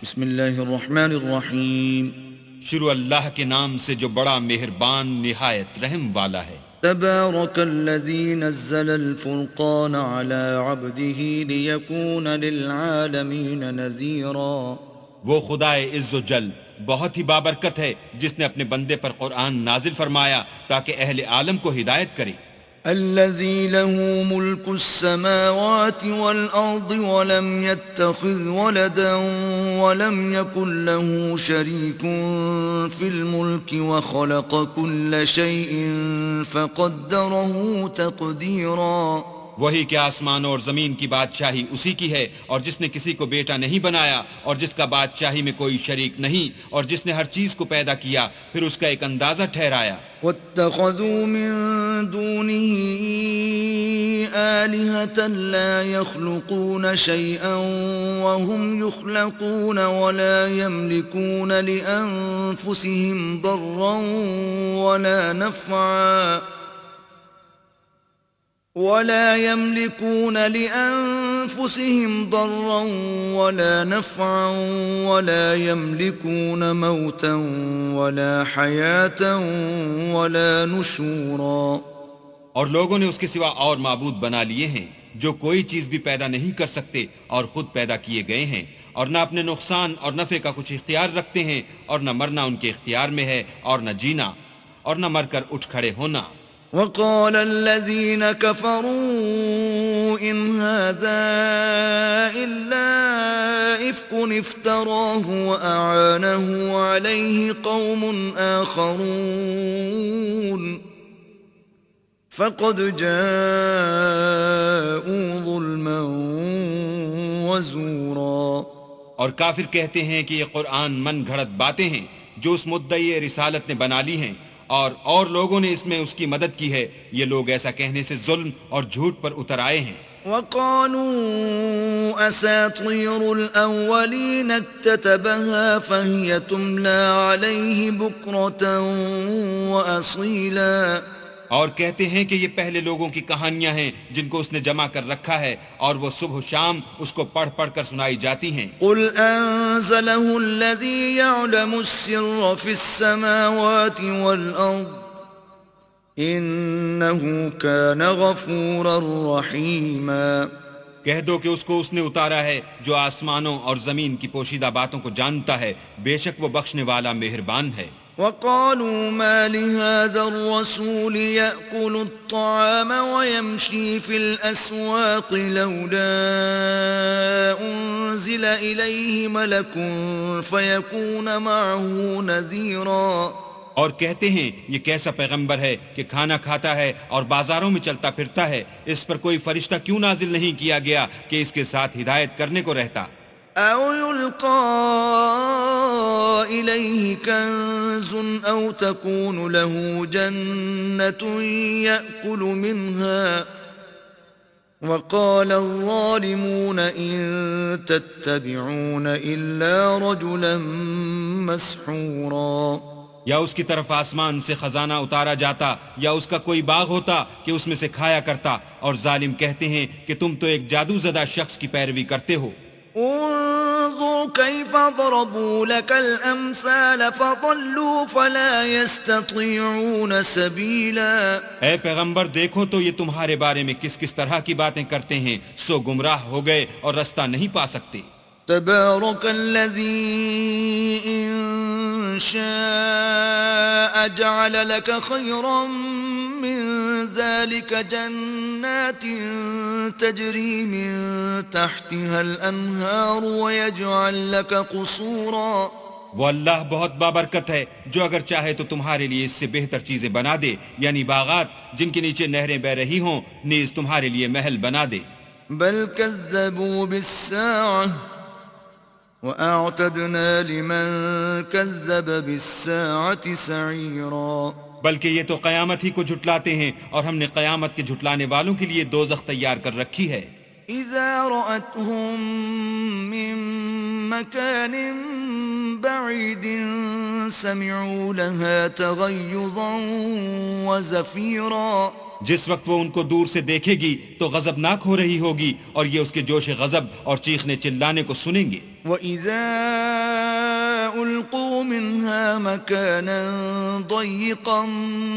بسم اللہ الرحمن الرحیم شروع اللہ کے نام سے جو بڑا مہربان نہایت رحم والا ہے۔ تبارک الذی نزل الفرقان على عبده لیکون للعالمین نذیرا۔ وہ خدائے عز و جل بہت ہی بابرکت ہے جس نے اپنے بندے پر قرآن نازل فرمایا تاکہ اہل عالم کو ہدایت کرے۔ الذي له ملك السماوات والأرض ولم يتخذ ولدا ولم يكن له شريك في الملك وخلق كل شيء فقدره تقديرا۔ وہی کہ آسمان اور زمین کی بادشاہی اسی کی ہے، اور جس نے کسی کو بیٹا نہیں بنایا اور جس کا بادشاہی میں کوئی شریک نہیں، اور جس نے ہر چیز کو پیدا کیا پھر اس کا ایک اندازہ ٹھہرایا۔ واتخذوا من دونه آلهة لا يخلقون شيئا وهم يخلقون ولا يملكون لأنفسهم ضرا ولا نفعا ولا يملكون موتا ولا حياة ولا نشورا۔ اور لوگوں نے اس کے سوا اور معبود بنا لیے ہیں جو کوئی چیز بھی پیدا نہیں کر سکتے اور خود پیدا کیے گئے ہیں، اور نہ اپنے نقصان اور نفع کا کچھ اختیار رکھتے ہیں، اور نہ مرنا ان کے اختیار میں ہے اور نہ جینا اور نہ مر کر اٹھ کھڑے ہونا۔ وقال الذين كفروا إن هذا إلا إفك افتراه وأعانه عليه قوم آخرون فقد جاءوا ظلما وزورا۔ اور کافر کہتے ہیں کہ یہ قرآن من گھڑت باتیں ہیں جو اس مدعی رسالت نے بنا لی ہیں، اور لوگوں نے اس میں اس کی مدد کی ہے۔ یہ لوگ ایسا کہنے سے ظلم اور جھوٹ پر اتر آئے ہیں۔ وقالوا أساطير الأولين اكتتبها فهي تملى عليه بكرة وأصيلا۔ اور کہتے ہیں کہ یہ پہلے لوگوں کی کہانیاں ہیں جن کو اس نے جمع کر رکھا ہے، اور وہ صبح و شام اس کو پڑھ پڑھ کر سنائی جاتی ہیں۔ قل أنزله الذي يعلم السر في السماوات والأرض إنه كان غفورا رحيما۔ کہہ دو کہ اس کو اس نے اتارا ہے جو آسمانوں اور زمین کی پوشیدہ باتوں کو جانتا ہے، بے شک وہ بخشنے والا مہربان ہے۔ وقالوا ما لهذا الرسول يأكل الطعام ويمشي في الأسواق لولا أنزل إليه ملك فيكون معه نذيرا۔ اور کہتے ہیں یہ کیسا پیغمبر ہے کہ کھانا کھاتا ہے اور بازاروں میں چلتا پھرتا ہے، اس پر کوئی فرشتہ کیوں نازل نہیں کیا گیا کہ اس کے ساتھ ہدایت کرنے کو رہتا؟ أو يلقى إليه كنز أو تكون له جنة يأكل منها وقال الظالمون إن تتبعون إلا رجلا مسحورا۔ یا اس کی طرف آسمان سے خزانہ اتارا جاتا یا اس کا کوئی باغ ہوتا کہ اس میں سے کھایا کرتا، اور ظالم کہتے ہیں کہ تم تو ایک جادو زدہ شخص کی پیروی کرتے ہو۔ انظر كيف ضربوا لك الأمثال فضلوا فلا يستطيعون سبيلا۔ اے پیغمبر دیکھو تو یہ تمہارے بارے میں کس کس طرح کی باتیں کرتے ہیں، سو گمراہ ہو گئے اور رستہ نہیں پا سکتے۔ تبارك الذي إن شاء جعل لك خيرا من ذلك جنات تجري من تحتها الأنهار ويجعل لك قصورا۔ وہ اللہ بہت بابرکت ہے جو اگر چاہے تو تمہارے لیے اس سے بہتر چیزیں بنا دے، یعنی باغات جن کے نیچے نہریں بہ رہی ہوں، نیز تمہارے لیے محل بنا دے۔ بل كذبوا بالساعة وأعتدنا لمن كذب بالساعة سعيرا۔ بلکہ یہ تو قیامت ہی کو جھٹلاتے ہیں، اور ہم نے قیامت کے جھٹلانے والوں کے لیے دوزخ تیار کر رکھی ہے۔ إذا رأتهم من مكان بعيد سمعوا لها تغيظا وزفيرا۔ جس وقت وہ ان کو دور سے دیکھے گی تو غضبناک ہو رہی ہوگی اور یہ اس کے جوش غضب اور چیخنے چلانے کو سنیں گے. وَإِذَا أُلْقُوا مِنْهَا مَكَانًا ضَيِّقًا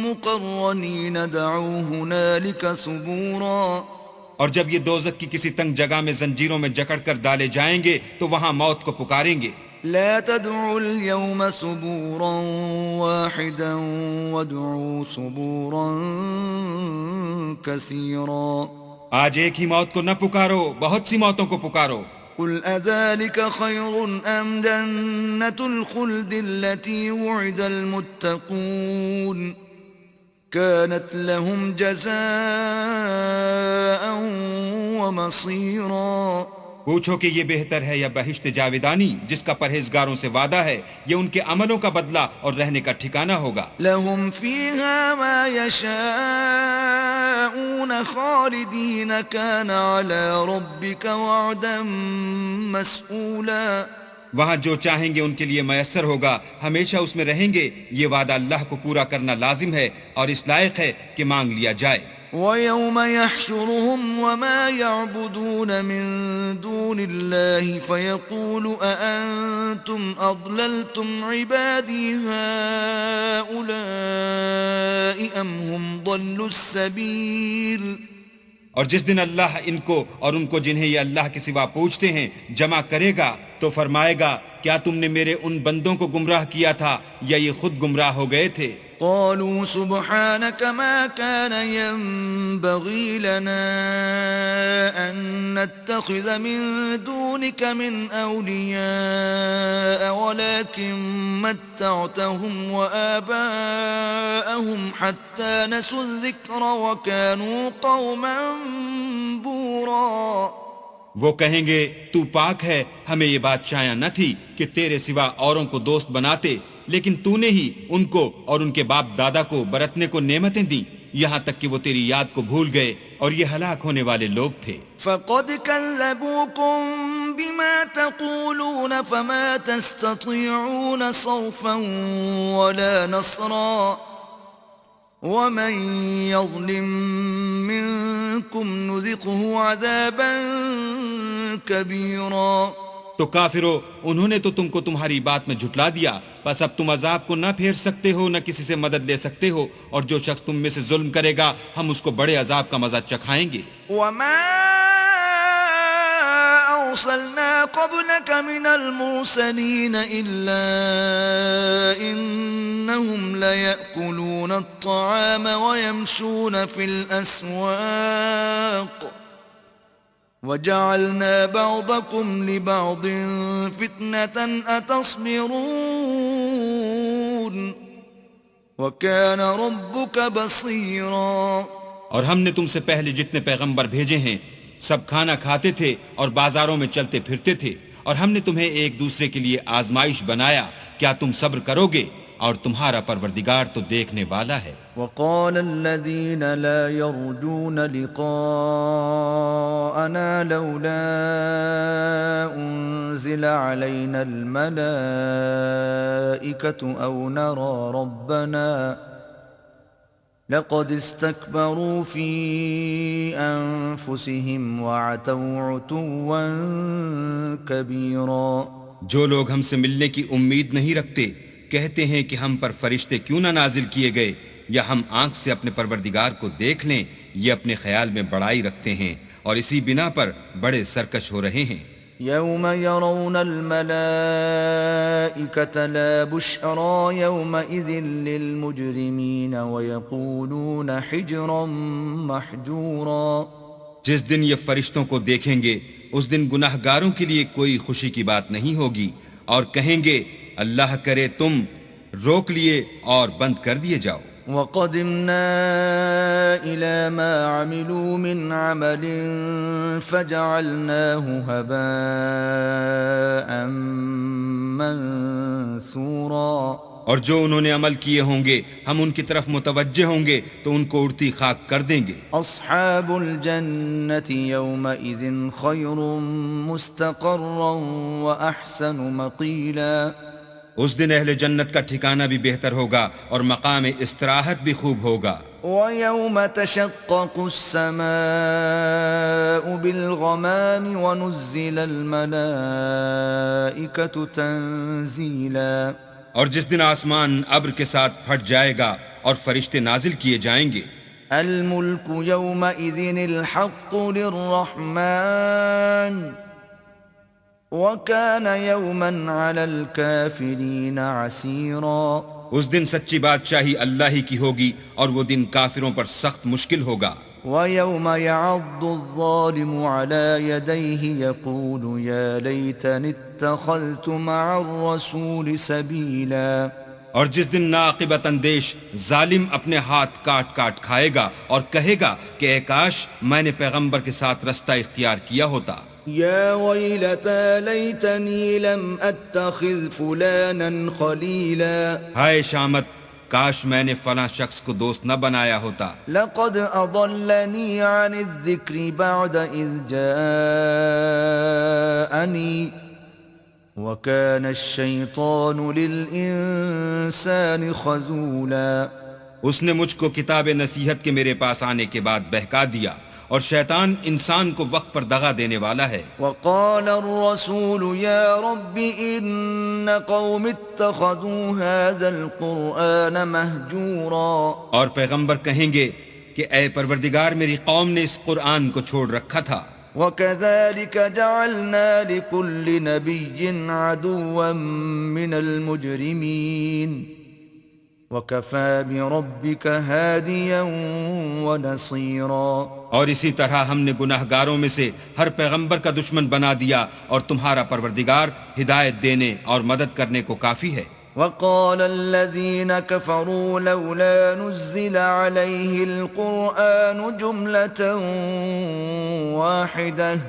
مُقَرَّنِينَ دَعُوا هُنَالِكَ ثُبُورًا. اور جب یہ دوزخ کی کسی تنگ جگہ میں زنجیروں میں جکڑ کر ڈالے جائیں گے تو وہاں موت کو پکاریں گے. لا تدعوا اليوم ثبورا واحدا وادعوا ثبورا كثيرا. آج ایک ہی موت کو نہ پکارو، بہت سی موتوں کو پکارو. قل أذلك خير أم جنة الخلد التي وعد المتقون كانت لهم جزاء ومصيرا. پوچھو کہ یہ بہتر ہے یا بہشت جاویدانی جس کا پرہیزگاروں سے وعدہ ہے، یہ ان کے عملوں کا بدلہ اور رہنے کا ٹھکانہ ہوگا. لهم فيها ما يشاءون خالدين كان على ربك وعدا مسئولا. وہاں جو چاہیں گے ان کے لیے میسر ہوگا، ہمیشہ اس میں رہیں گے. یہ وعدہ اللہ کو پورا کرنا لازم ہے اور اس لائق ہے کہ مانگ لیا جائے. وَيَوْمَ يَحْشُرُهُمْ وَمَا يَعْبُدُونَ مِن دُونِ اللَّهِ فَيَقُولُ أَأَنْتُمْ أَضْلَلْتُمْ عِبَادِي هَؤُلَاءِ أَمْ هُمْ ضَلُّوا السَّبِيلَ. اور جس دن اللہ ان کو اور ان کو جنہیں یہ اللہ کے سوا پوچھتے ہیں جمع کرے گا تو فرمائے گا کیا تم نے میرے ان بندوں کو گمراہ کیا تھا یا یہ خود گمراہ ہو گئے تھے؟ قالوا سبحانك ما كان ينبغي لنا أن نتخذ من دونك من أولياء ولكن متعتهم وآباءهم حتى نسوا الذكر وكانوا قوما بورا. وہ کہیں گے تو پاک ہے، ہمیں یہ بات شایع نہ تھی کہ تیرے سوا اوروں کو دوست بناتے، لیکن تو نے ہی ان کو اور ان کے باپ دادا کو برتنے کو نعمتیں دیں یہاں تک کہ وہ تیری یاد کو بھول گئے اور یہ ہلاک ہونے والے لوگ تھے. فقد كذبوكم بما تقولون فما تستطيعون صرفا ولا نصرا ومن يظلم منكم نذقه عذابا كبيرا. تو کافرو، انہوں نے تو تم کو تمہاری بات میں جھٹلا دیا، پس اب تم عذاب کو نہ پھیر سکتے ہو نہ کسی سے مدد لے سکتے ہو، اور جو شخص تم میں سے ظلم کرے گا ہم اس کو بڑے عذاب کا مزہ چکھائیں گے. وما أرسلنا قبلك من المرسلين إلا إنهم ليأكلون الطعام ويمشون في الأسواق وَجَعَلْنَا بَعْضَكُمْ لِبَعْضٍ فِتْنَةً أَتَصْبِرُونَ وَكَانَ رَبُّكَ بَصِيرًا. اور ہم نے تم سے پہلے جتنے پیغمبر بھیجے ہیں سب کھانا کھاتے تھے اور بازاروں میں چلتے پھرتے تھے، اور ہم نے تمہیں ایک دوسرے کے لیے آزمائش بنایا، کیا تم صبر کرو گے؟ اور تمہارا پروردگار تو دیکھنے والا ہے. وقال الذين لا يرجون لقاءنا لولا أنزل علينا الملائكة أو نرى ربنا لقد استكبروا في أنفسهم وعتوا عتوا كبيرا. جو لوگ ہم سے ملنے کی امید نہیں رکھتے کہتے ہیں کہ ہم پر فرشتے کیوں نہ نازل کیے گئے یا ہم آنکھ سے اپنے پروردگار کو دیکھ لیں. یہ اپنے خیال میں بڑائی رکھتے ہیں اور اسی بنا پر بڑے سرکش ہو رہے ہیں. يوم يرون الملائكة لا بشرى يومئذ للمجرمين ويقولون حجرا محجورا. جس دن یہ فرشتوں کو دیکھیں گے اس دن گناہگاروں کے لیے کوئی خوشی کی بات نہیں ہوگی اور کہیں گے اللہ کرے تم روک لیے اور بند کر دیے جاؤ. وَقَدِمْنَا إِلَى مَا عَمِلُوا مِنْ عَمَلٍ فَجَعَلْنَاهُ هَبَاءً مَنْثُورًا. اور جو انہوں نے عمل کیے ہوں گے ہم ان کی طرف متوجہ ہوں گے تو ان کو اڑتی خاک کر دیں گے. أَصْحَابُ الْجَنَّةِ يَوْمَئِذٍ خَيْرٌ مُسْتَقَرًّا وَأَحْسَنُ مَقِيلًا. اس دن اہل جنت کا ٹھکانہ بھی بہتر ہوگا اور مقام استراحت بھی خوب ہوگا. ويوم تشقق السماء بالغمام ونزل الملائكة تنزيلا اور جس دن آسمان ابر کے ساتھ پھٹ جائے گا اور فرشتے نازل کیے جائیں گے. الملك يومئذ الحق للرحمن وكان يوما على الكافرين عسيرا. اس دن سچی بادشاہی اللہ ہی کی ہوگی اور وہ دن کافروں پر سخت مشکل ہوگا. ويوم يعض الظالم على يديه يقول يا ليتني اتخذت مع الرسول سبيلا. اور جس دن ناقبت اندیش ظالم اپنے ہاتھ کاٹ کاٹ کھائے گا اور کہے گا کہ اے کاش میں نے پیغمبر کے ساتھ رستہ اختیار کیا ہوتا. يا ويلتى ليتني لم اتخذ فلانا خليلا. ہائے شامت، کاش میں نے فلاں شخص کو دوست نہ بنایا ہوتا. لقد اضلني عن الذكر بعد اذ جاءني وكان الشيطان للانسان خذولا. اس نے مجھ کو کتاب نصیحت کے میرے پاس آنے کے بعد بہکا دیا اور شیطان انسان کو وقت پر دغا دینے والا ہے. وقال الرسول يا رب ان قوم اتخذوا هذا القرآن مهجورا. اور پیغمبر کہیں گے کہ اے پروردگار میری قوم نے اس قرآن کو چھوڑ رکھا تھا. وكذلك جعلنا لكل نبي عدوا من المجرمين وكفى بربك هاديا ونصيرا. اور اسی طرح ہم نے گناہ گاروں میں سے ہر پیغمبر کا دشمن بنا دیا اور تمہارا پروردگار ہدایت دینے اور مدد کرنے کو کافی ہے. وقال الذين كفروا لولا نزل عليه القرآن جملة واحدة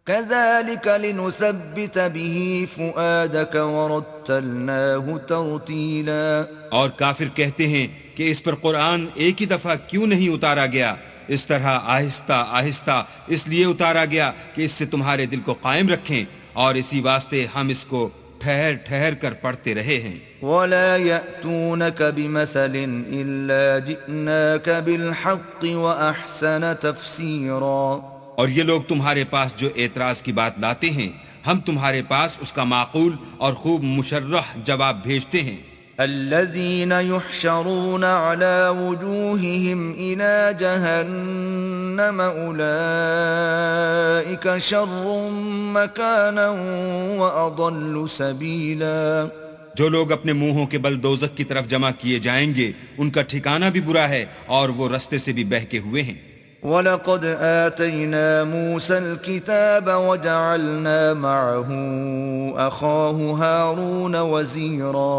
كذلك لنثبت به فؤادك ورتلناه ترتيلا. اور کافر کہتے ہیں کہ اس پر قرآن ایک ہی دفعہ کیوں نہیں اتارا گیا؟ اس طرح آہستہ آہستہ اس لیے اتارا گیا کہ اس سے تمہارے دل کو قائم رکھیں، اور اسی واسطے ہم اس کو ٹھہر ٹھہر کر پڑھتے رہے ہیں. ولا يأتونك بمثل إلا جئناك بالحق وأحسن تفسيرا. اور یہ لوگ تمہارے پاس جو اعتراض کی بات لاتے ہیں ہم تمہارے پاس اس کا معقول اور خوب مشرح جواب بھیجتے ہیں. الذين يحشرون على وجوههم إلى جهنم أولئك شر مكانا وأضل سبيلا. جو لوگ اپنے منہوں کے بل دوزخ کی طرف جمع کیے جائیں گے ان کا ٹھکانہ بھی برا ہے اور وہ رستے سے بھی بہکے ہوئے ہیں. وَلَقَدْ آتَيْنَا مُوسَى الْكِتَابَ وَجَعَلْنَا مَعَهُ أَخَاهُ هَارُونَ وَزِيرًا.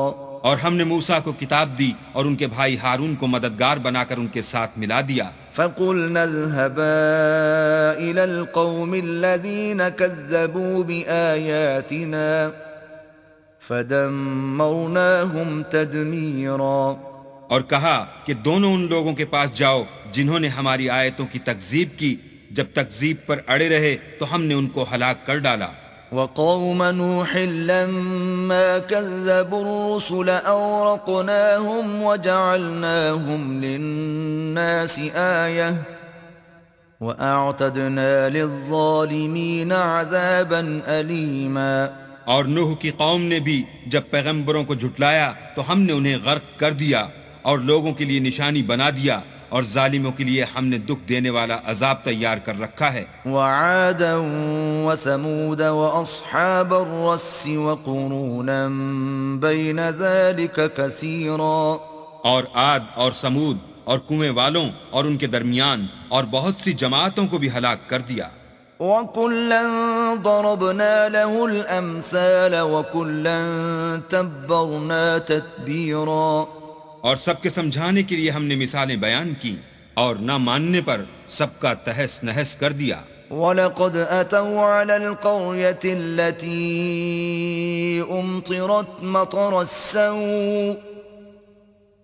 اور ہم نے موسیٰ کو کتاب دی اور ان کے بھائی ہارون کو مددگار بنا کر ان کے ساتھ ملا دیا. فَقُلْنَا اذْهَبَا إِلَى الْقَوْمِ الَّذِينَ كَذَّبُوا بِآيَاتِنَا فَدَمَّرْنَاهُمْ تَدْمِيرًا. اور کہا کہ دونوں ان لوگوں کے پاس جاؤ جنہوں نے ہماری آیتوں کی تکذیب کی، جب تکذیب پر اڑے رہے تو ہم نے ان کو ہلاک کر ڈالا. وقوم نوح لما كذبوا الرسل أورقناهم وجعلناهم للناس آية وأعتدنا للظالمين عذابا أليما. اور نوح کی قوم نے بھی جب پیغمبروں کو جھٹلایا تو ہم نے انہیں غرق کر دیا اور لوگوں کے لیے نشانی بنا دیا، اور ظالموں کے لیے ہم نے دکھ دینے والا عذاب تیار کر رکھا ہے. وعادا وثمود واصحاب الرس وقرونا بين ذلك كثيرا. اور عاد اور سمود اور کنویں والوں اور ان کے درمیان اور بہت سی جماعتوں کو بھی ہلاک کر دیا. وَكُلًّا ضَرَبْنَا لَهُ الْأَمْثَالَ وَكُلًّا تَبَّرْنَا تَتْبِيرًا. اور سب کے سمجھانے کے لیے ہم نے مثالیں بیان کی اور نہ ماننے پر سب کا تہس نہس کر دیا. وَلَقَدْ أَتَوْا عَلَى الْقَرْيَةِ الَّتِي أُمْطِرَتْ مَطَرَ السَّوْءِ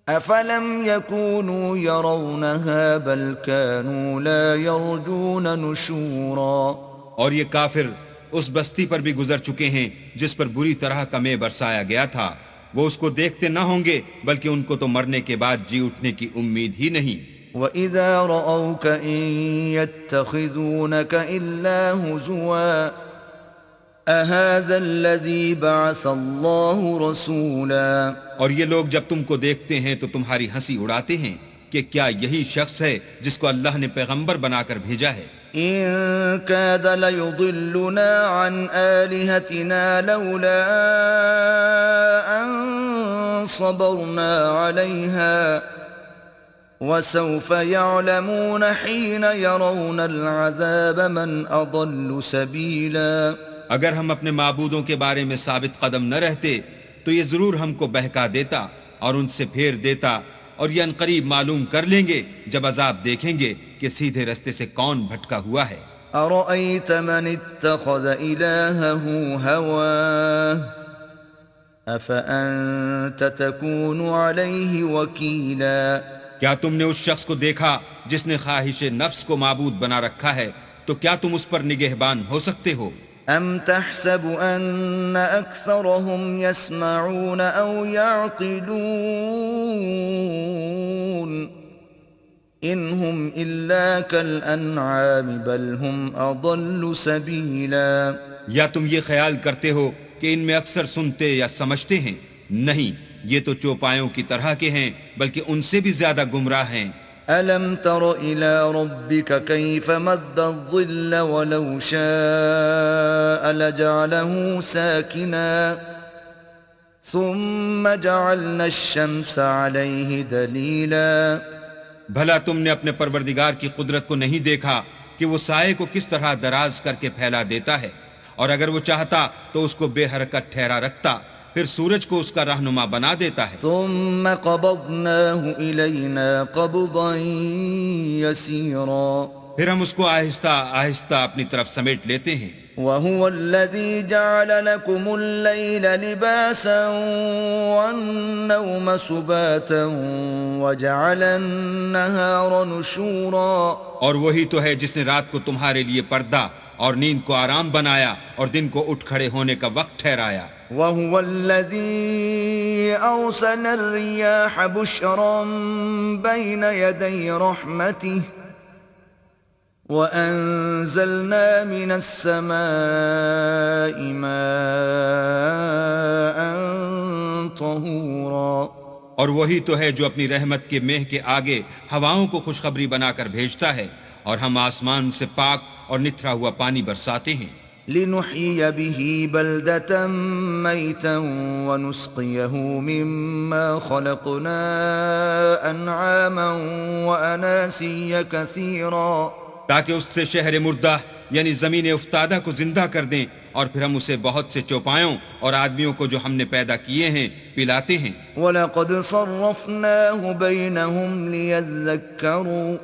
أَفَلَمْ يَكُونُوا يَرَوْنَهَا بَلْ كَانُوا لَا يَرْجُونَ نُشُورًا. اور یہ کافر اس بستی پر بھی گزر چکے ہیں جس پر بری طرح کا مے برسایا گیا تھا، وہ اس کو دیکھتے نہ ہوں گے بلکہ ان کو تو مرنے کے بعد جی اٹھنے کی امید ہی نہیں۔ وَإِذَا رَأَوْكَ إِن يَتَّخِذُونَكَ إِلَّا هُزُوًا أَهَذَا الَّذِي بَعَثَ اللَّهُ رَسُولًا۔ اور یہ لوگ جب تم کو دیکھتے ہیں تو تمہاری ہنسی اڑاتے ہیں کہ کیا یہی شخص ہے جس کو اللہ نے پیغمبر بنا کر بھیجا ہے؟ إِن كَادَ لَيُضِلُّنَا عَنْ آلِهَتِنَا لَوْلَا أَن صَبَرْنَا عَلَيْهَا وَسَوْفَ يَعْلَمُونَ حِينَ يَرَوْنَ الْعَذَابَ مَنْ أَضَلُّ سَبِيلًا۔ اگر ہم اپنے معبودوں کے بارے میں ثابت قدم نہ رہتے تو یہ ضرور ہم کو بہکا دیتا اور ان سے پھیر دیتا، اور یہ عنقریب معلوم کر لیں گے جب عذاب دیکھیں گے کہ سیدھے رستے سے کون بھٹکا ہوا ہے۔ أَرَأَيْتَ مَنِ اتَّخَذَ إِلَٰهَهُ هَوَاهُ أَفَأَنتَ تَكُونُ عَلَيْهِ وَكِيلًا۔ کیا تم نے اس شخص کو دیکھا جس نے خواہش نفس کو معبود بنا رکھا ہے، تو کیا تم اس پر نگہبان ہو سکتے ہو؟ أَمْ تَحْسَبُ أَنَّ أَكْثَرَهُمْ يَسْمَعُونَ أَوْ يَعْقِلُونَ إِنْ هُمْ إِلَّا كَالْأَنْعَامِ بَلْ هُمْ أَضَلُّ سَبِيلًا۔ یا تم یہ خیال کرتے ہو کہ ان میں اکثر سنتے یا سمجھتے ہیں؟ نہیں، یہ تو چوپایوں کی طرح کے ہیں، بلکہ ان سے بھی زیادہ گمراہ ہیں۔ أَلَمْ تَرَ إِلَى رَبِّكَ كَيْفَ مَدَّ الظِّلَّ وَلَوْ شَاءَ لَجَعَلَهُ سَاكِنًا ثُمَّ جَعَلْنَا الشَّمْسَ عَلَيْهِ دَلِيلًا۔ بھلا تم نے اپنے پروردگار کی قدرت کو نہیں دیکھا کہ وہ سائے کو کس طرح دراز کر کے پھیلا دیتا ہے، اور اگر وہ چاہتا تو اس کو بے حرکت ٹھہرا رکھتا، پھر سورج کو اس کا رہنما بنا دیتا ہے۔ ثم قبضناه إلينا قبضا يسيرا۔ پھر ہم اس کو آہستہ آہستہ اپنی طرف سمیٹ لیتے ہیں۔ وهو الذي جعل لكم الليل لباسا والنوم سباتا وجعل النهار نشورا۔ اور وہی تو ہے جس نے رات کو تمہارے لیے پردہ اور نیند کو آرام بنایا اور دن کو اٹھ کھڑے ہونے کا وقت ٹھہرایا۔ وهو الذي أرسل الرياح بشرا بين يدي رحمته وأنزلنا من السماء ماء طهورا۔ اور وہی تو ہے جو اپنی رحمت کے مہ کے آگے ہواؤں کو خوشخبری بنا کر بھیجتا ہے، اور ہم آسمان سے پاک اور نتھرا ہوا پانی برساتے ہیں۔ لنحيي به بلدة ميتا ونسقيه مما خلقنا أنعاما وأناسيا كثيرا۔ تاکہ اس سے شہر مردہ یعنی زمین افتادہ کو زندہ کر دیں، اور پھر ہم اسے بہت سے چوپایوں اور آدمیوں کو جو ہم نے پیدا کیے ہیں پلاتے ہیں۔ وَلَقَدْ صَرَّفْنَاهُ بَيْنَهُمْ لِيَذَّكَّرُوا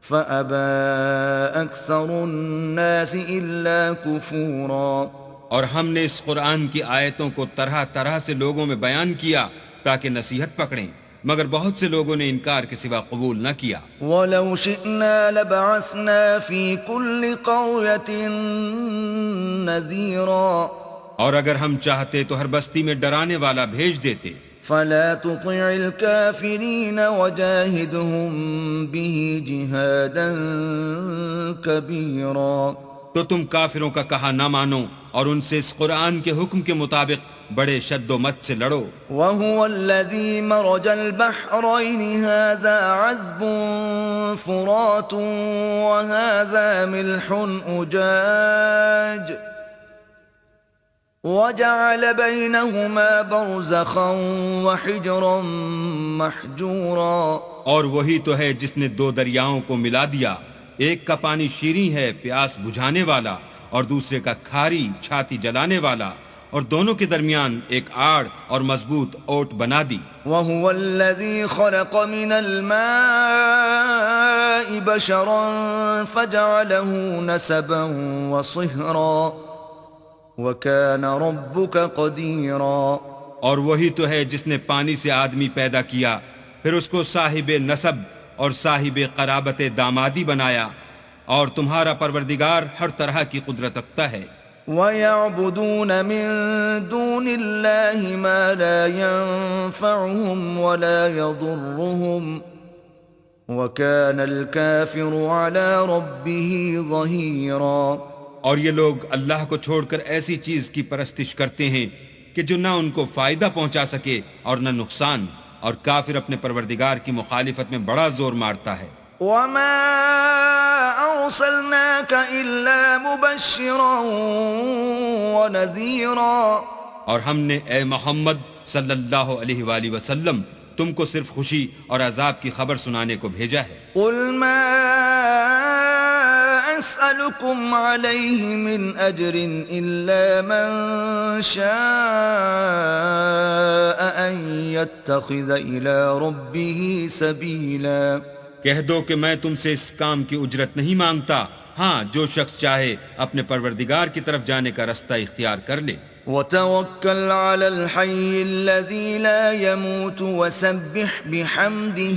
فَأَبَى أَكْثَرُ النَّاسِ إِلَّا كُفُورًا۔ اور ہم نے اس قرآن کی آیتوں کو طرح طرح سے لوگوں میں بیان کیا تاکہ نصیحت پکڑیں، مگر بہت سے لوگوں نے انکار کے سوا قبول نہ کیا۔ وَلَوْ شِئْنَا لَبَعَثْنَا فِي كُلِّ قَرْيَةٍ نَذِيرًا۔ اور اگر ہم چاہتے تو ہر بستی میں ڈرانے والا بھیج دیتے۔ فَلَا تُطِعِ الْكَافِرِينَ وَجَاهِدْهُمْ بِهِ جِهَادًا كَبِيرًا۔ تو تم کافروں کا کہا نہ مانو اور ان سے اس قرآن کے حکم کے مطابق بڑے شد و مت سے لڑو۔ وَهُوَ الَّذِي مَرَجَ الْبَحْرَيْنِ هَذَا عَذْبٌ فُرَاتٌ وَهَذَا مِلْحٌ أُجَاجٌ وَجَعَلَ بَيْنَهُمَا بَرْزَخًا وَحِجْرًا مَحْجُورًا۔ اور وہی تو ہے جس نے دو دریاؤں کو ملا دیا، ایک کا پانی شیریں ہے پیاس بجھانے والا، اور دوسرے کا کھاری چھاتی جلانے والا، اور دونوں کے درمیان ایک آڑ اور مضبوط اوٹ بنا دی۔ وَهُوَ الَّذِي خَلَقَ مِنَ الْمَاءِ بَشَرًا فَجَعَلَهُ نَسَبًا وَصِهْرًا وَكَانَ رَبُّكَ قَدِيرًا۔ اور وہی تو ہے جس نے پانی سے آدمی پیدا کیا، پھر اس کو صاحب نسب اور صاحب قرابت دامادی بنایا، اور تمہارا پروردگار ہر طرح کی قدرت رکھتا ہے۔ وَيَعْبُدُونَ مِن دُونِ اللَّهِ مَا لَا يَنفَعُهُمْ وَلَا يَضُرُّهُمْ وَكَانَ الْكَافِرُ عَلَى رَبِّهِ ظَهِيرًا۔ اور یہ لوگ اللہ کو چھوڑ کر ایسی چیز کی پرستش کرتے ہیں کہ جو نہ ان کو فائدہ پہنچا سکے اور نہ نقصان، اور کافر اپنے پروردگار کی مخالفت میں بڑا زور مارتا ہے۔ وَمَا أَرْسَلْنَاكَ إِلَّا مُبَشِّرًا وَنَذِيرًا۔ اور ہم نے اے محمد صلی اللہ علیہ وآلہ وسلم تم کو صرف خوشی اور عذاب کی خبر سنانے کو بھیجا ہے۔ قُلْ مَا أَسْأَلُكُمْ عَلَيْهِ مِنْ أَجْرٍ إِلَّا مَنْ شَاءَ أَنْ يَتَّخِذَ إِلَى رَبِّهِ سَبِيلًا۔ کہہ دو کہ میں تم سے اس کام کی اجرت نہیں مانگتا، ہاں جو شخص چاہے اپنے پروردگار کی طرف جانے کا رستہ اختیار کر لے۔ وَتَوَكَّلْ عَلَى الْحَيِّ الَّذِي لَا يَمُوتُ وَسَبِّحْ بِحَمْدِهِ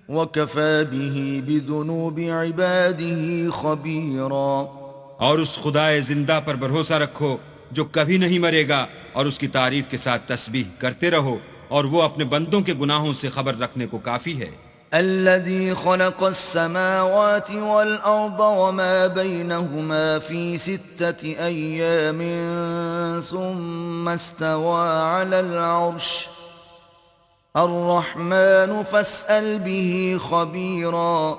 وَكَفَى بِهِ بِذُنُوبِ عِبَادِهِ خَبِيرًا۔ اور اس خدائے زندہ پر بھروسہ رکھو جو کبھی نہیں مرے گا، اور اس کی تعریف کے ساتھ تسبیح کرتے رہو، اور وہ اپنے بندوں کے گناہوں سے خبر رکھنے کو کافی ہے۔ الذي خلق السماوات والأرض وما بينهما في 6 أيام ثم استوى على العرش الرحمن فاسأل به خبيرا۔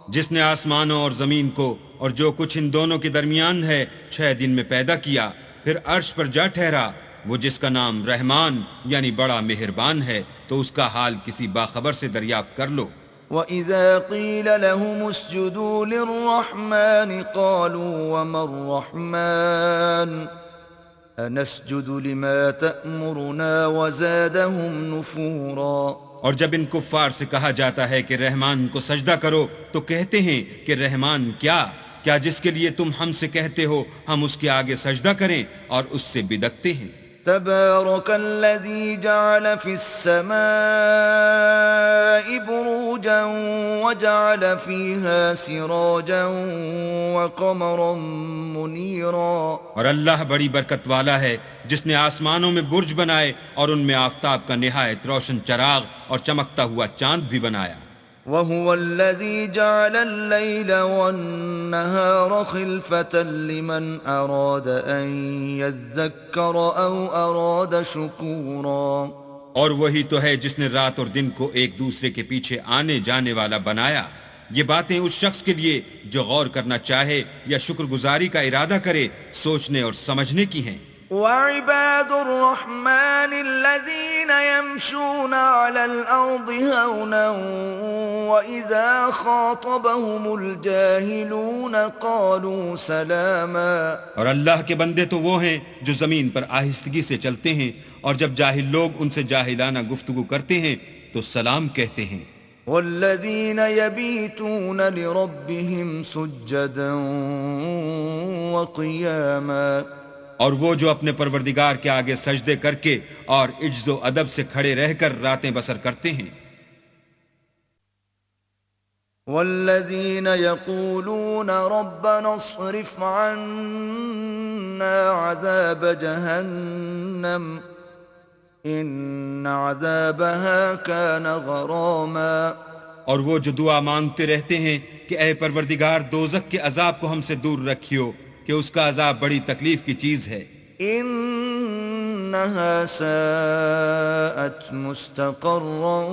جس نے آسمانوں اور زمین کو اور جو کچھ ان دونوں کے درمیان ہے 6 دن میں پیدا کیا، پھر عرش پر جا ٹھہرا، وہ جس کا نام رحمان یعنی بڑا مہربان ہے، تو اس کا حال کسی باخبر سے دریافت کر لو۔ وَإِذَا قِيلَ لَهُمُ اسْجُدُوا لِلرَّحْمَنِ قَالُوا وَمَا الرَّحْمَنُ أَنَسْجُدُ لِمَا تَأْمُرُنَا وَزَادَهُمْ نُفُورًا۔ اور جب ان کفار سے کہا جاتا ہے کہ رحمان کو سجدہ کرو تو کہتے ہیں کہ رحمان کیا جس کے لیے تم ہم سے کہتے ہو ہم اس کے آگے سجدہ کریں، اور اس سے بدکتے ہیں۔ تبارك الذي جعل في السماء بروجا وجعل فيها سراجا وقمرا منيرا۔ اور اللہ بڑی برکت والا ہے جس نے آسمانوں میں برج بنائے اور ان میں آفتاب کا نہایت روشن چراغ اور چمکتا ہوا چاند بھی بنایا۔ وهو الذي جعل الليل والنهار خلفة لمن أراد أن يذكر أو أراد شكورا۔ اور وہی تو ہے جس نے رات اور دن کو ایک دوسرے کے پیچھے آنے جانے والا بنایا۔ یہ باتیں اس شخص کے لیے جو غور کرنا چاہے یا شکر گزاری کا ارادہ کرے، سوچنے اور سمجھنے کی ہیں۔ وعباد الرحمن الذين يمشون على الأرض هونا وإذا خاطبهم الجاهلون قالوا سلاما۔ اور اللہ کے بندے تو وہ ہیں جو زمین پر آہستگی سے چلتے ہیں، اور جب جاہل لوگ ان سے جاہلانہ گفتگو کرتے ہیں تو سلام کہتے ہیں۔ والذين يبيتون لربهم سجدا وقياما۔ اور وہ جو اپنے پروردگار کے آگے سجدے کر کے اور عجز و ادب سے کھڑے رہ کر راتیں بسر کرتے ہیں۔ والذین یقولون ربنا اصرف عنا عذاب جہنم ان عذابها كان غراما۔ اور وہ جو دعا مانگتے رہتے ہیں کہ اے پروردگار دوزخ کے عذاب کو ہم سے دور رکھیو کہ اس کا عذاب بڑی تکلیف کی چیز ہے۔ انها ساءت مستقرا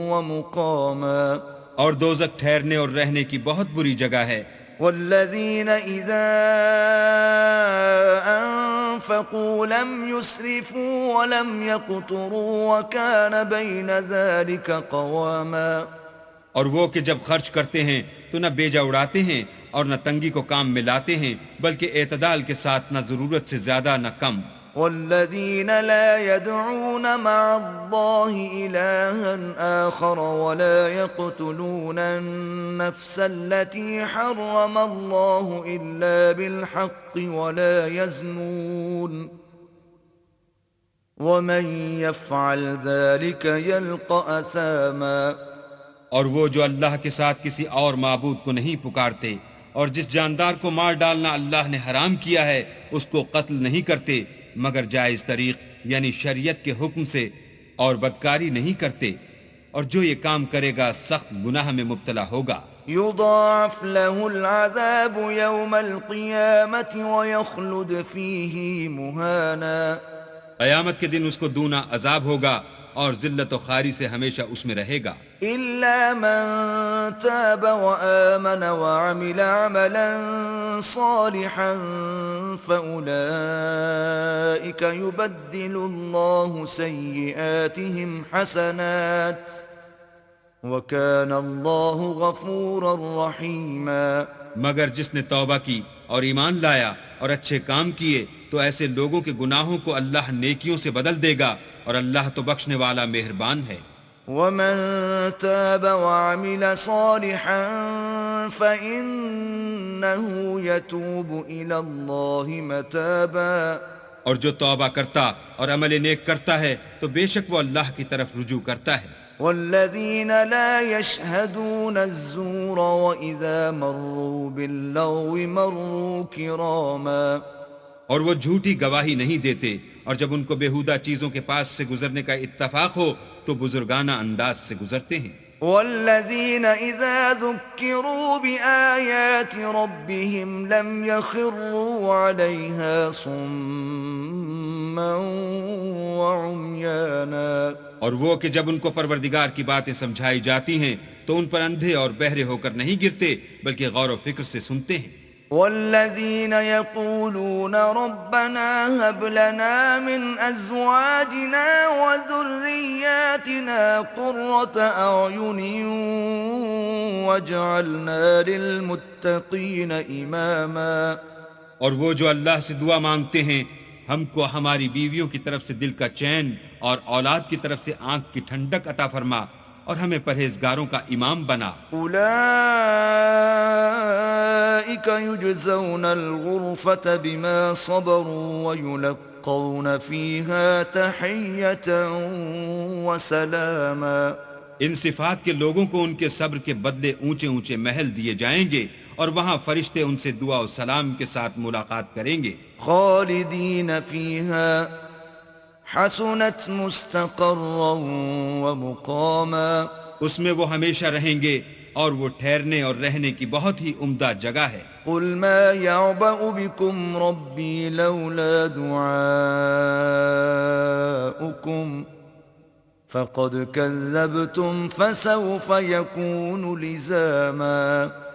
ومقاما۔ اور دوزخ ٹھہرنے اور رہنے کی بہت بری جگہ ہے۔ والذین اذا انفقوا لم يسرفوا ولم يقتروا وكان بين ذلك قواما۔ اور وہ کہ جب خرچ کرتے ہیں تو نہ بیجا اڑاتے ہیں اور نہ تنگی کو کام میں لاتے ہیں، بلکہ اعتدال کے ساتھ نہ ضرورت سے زیادہ نہ کم۔ والذین لا يدعون مع الله إلها آخر ولا يقتلون النفس التي حرم الله إلا بالحق ولا يزنون ومن يفعل ذلك يلقى أثاما۔ اور وہ جو اللہ کے ساتھ کسی اور معبود کو نہیں پکارتے اور جس جاندار کو مار ڈالنا اللہ نے حرام کیا ہے اس کو قتل نہیں کرتے مگر جائز طریق یعنی شریعت کے حکم سے، اور بدکاری نہیں کرتے، اور جو یہ کام کرے گا سخت گناہ میں مبتلا ہوگا۔ يضاعف له العذاب يوم القيامة ويخلد فيه مهانا قیامت کے دن اس کو دونا عذاب ہوگا اور ذلت و خواری سے ہمیشہ اس میں رہے گا، إلا من تاب وآمن وعمل عملا صالحا فأولئك يبدل الله سيئاتهم حسنات وَكَانَ اللَّهُ غَفُورًا رَحِيمًا۔ مگر جس نے توبہ کی اور ایمان لایا اور اچھے کام کیے تو ایسے لوگوں کے گناہوں کو اللہ نیکیوں سے بدل دے گا، اور اللہ تو بخشنے والا مہربان ہے۔ وَمَن تَابَ وَعَمِلَ صَالِحًا فَإِنَّهُ يَتُوبُ إِلَى اللَّهِ مَتَابًا۔ اور جو توبہ کرتا اور عمل نیک کرتا ہے تو بے شک وہ اللہ کی طرف رجوع کرتا ہے۔ والذین لا يشهدون الزور وإذا مروا باللغو مروا کراما۔ اور وہ جھوٹی گواہی نہیں دیتے، اور جب ان کو بیہودہ چیزوں کے پاس سے گزرنے کا اتفاق ہو تو بزرگانہ انداز سے گزرتے ہیں۔ والذین اذا ذکروا بآیات ربهم لم يخروا علیها صما وعميانا۔ اور وہ کہ جب ان کو پروردگار کی باتیں سمجھائی جاتی ہیں تو ان پر اندھے اور بہرے ہو کر نہیں گرتے بلکہ غور و فکر سے سنتے ہیں۔ والذین یقولون ربنا هب لنا من ازواجنا وذریاتنا قرة اعین واجعلنا للمتقین اماما۔ اور وہ جو اللہ سے دعا مانگتے ہیں ہم کو ہماری بیویوں کی طرف سے دل کا چین اور اولاد کی طرف سے آنکھ کی ٹھنڈک عطا فرما، اور ہمیں پرہیزگاروں کا امام بنا۔ اولئک یجزون الغرفة بما صبروا ویلقون فیہا تحیۃ وسلاما۔ ان صفات کے لوگوں کو ان کے صبر کے بدلے اونچے اونچے محل دیے جائیں گے، اور وہاں فرشتے ان سے دعا و سلام کے ساتھ ملاقات کریں گے۔ خالدین فیہا حسنت مستقرا ومقاما۔ اس میں وہ ہمیشہ رہیں گے اور وہ ٹھہرنے اور رہنے کی بہت ہی عمدہ جگہ ہے۔ قل ما يعبأ بكم ربي لولا دعاؤكم فقد كذبتم فسوف يكون لزاما۔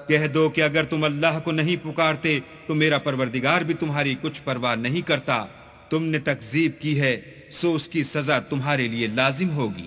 کہہ دو کہ اگر تم اللہ کو نہیں پکارتے تو میرا پروردگار بھی تمہاری کچھ پرواہ نہیں کرتا، تم نے تکذیب کی ہے سو اس کی سزا تمہارے لیے لازم ہوگی۔